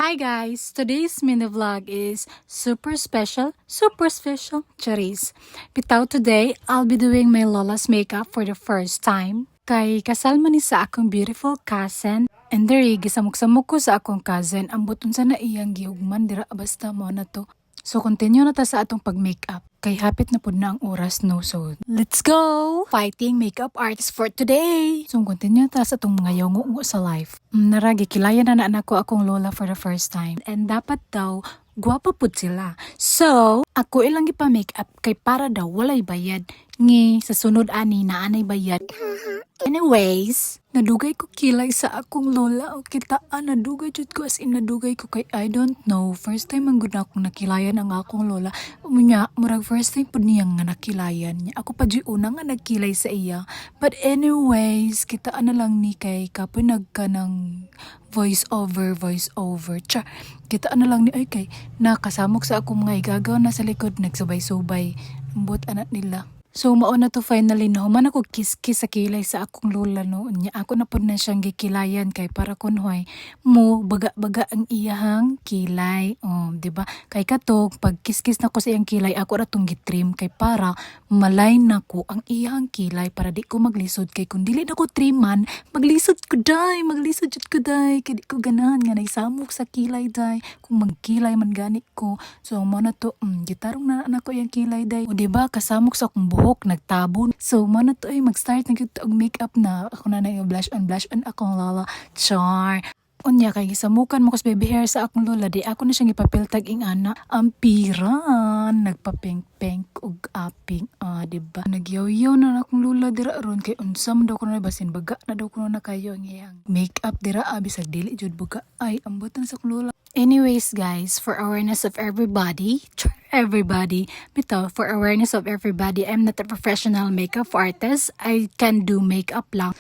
Hi guys! Today's mini vlog is super special, Charis. Bitaw today, I'll be doing my lola's makeup for the first time. Kay kasal man ni sa akong beautiful cousin. And diri, gisamok-samok ko sa akong cousin. Ang buton sa na iyang gihugman, dira basta mo na to. So continue na ta sa atong pag-makeup. Kay hapit na pud na ang oras no, so let's go! Fighting makeup artist for today! So continue ta sa atong mga yongo sa life. Naragi, kilayan na anak ko akong lola for the first time. And dapat daw, gwapa pud sila. So, ako ilang ipa-makeup kay para daw walay bayad. Ngi, sa sunod ani na anay bayad. Anyways, nadugay ko kilay sa akong lola o kitaan, nadugay jud ko as in nadugay ko kay I don't know. First time ang gud akong nakilayan ang akong lola. Umunya, murag first time pud niya nga nakilayan niya. Ako pa di una nga nagkilay sa iya. But anyways, kitaan na lang ni kay kapoy nagka ng voice over. Char, kitaan na lang ni ay kay nakasamok sa akong mga igagaw na sa likod nagsubay-subay. Ambot anak nila. So mao na to finally no, man ako kiss-kiss sa kilay sa akong lola no. Nya ako na pud na siyang gikilayan kay para kunhoy mo baga-baga ang iyahang kilay. Oh, di ba? Kay katog pag kiss-kiss na ko sa iyang kilay, ako ra tong gitrim kay para malay na ko ang iyahang kilay para di ko maglisod kay kun dili na ko triman, maglisod jud ko day kay di ko ganahan nga naisamok sa kilay day kung magkilay man gani ko. So mao na to, gitarong na nako iyang kilay day. O di ba kasamok sa akong buhok nagtabon. So mano to ay mag-start na gyud og makeup na ako na blush on akong lola. Char. Unya kay gisamukan mo kus baby hair sa akong lola di ako na siyang ipapiltag ing ana ampiran nagpa-pink og aping di ba nagyaw-yaw na akong lola dira ron kay unsam daw ko na basin baga na daw ko na kayo ang iyang makeup dira bisag dili jud buga ay ambutan sa akong lola. Anyways guys, for awareness of everybody, bitaw, for awareness of everybody, I'm not a professional makeup artist. I can do makeup lang.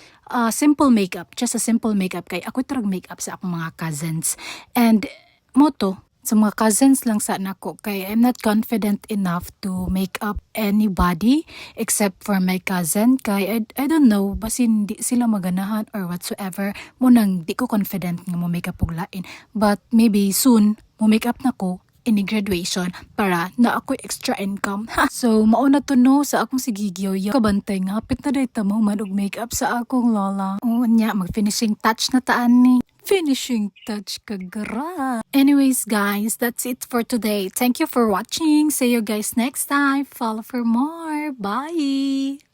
Simple makeup, just a simple makeup kay ako tarag makeup sa akong mga cousins. And moto, sa mga cousins lang sa nako kay I'm not confident enough to make up anybody except for my cousin kay I don't know basin di sila maganahan or whatsoever mo nang di ko confident nga mo make up og lain, but maybe soon mo make up na ko in graduation para na ako extra income. So mauna to no sa akong sigigyo kabantay nga hapit na dayta mo man og make up sa akong lola. Unya mag finishing touch na taan ni. Finishing touch kagara. Anyways guys, that's it for today. Thank you for watching. See you guys next time. Follow for more. Bye!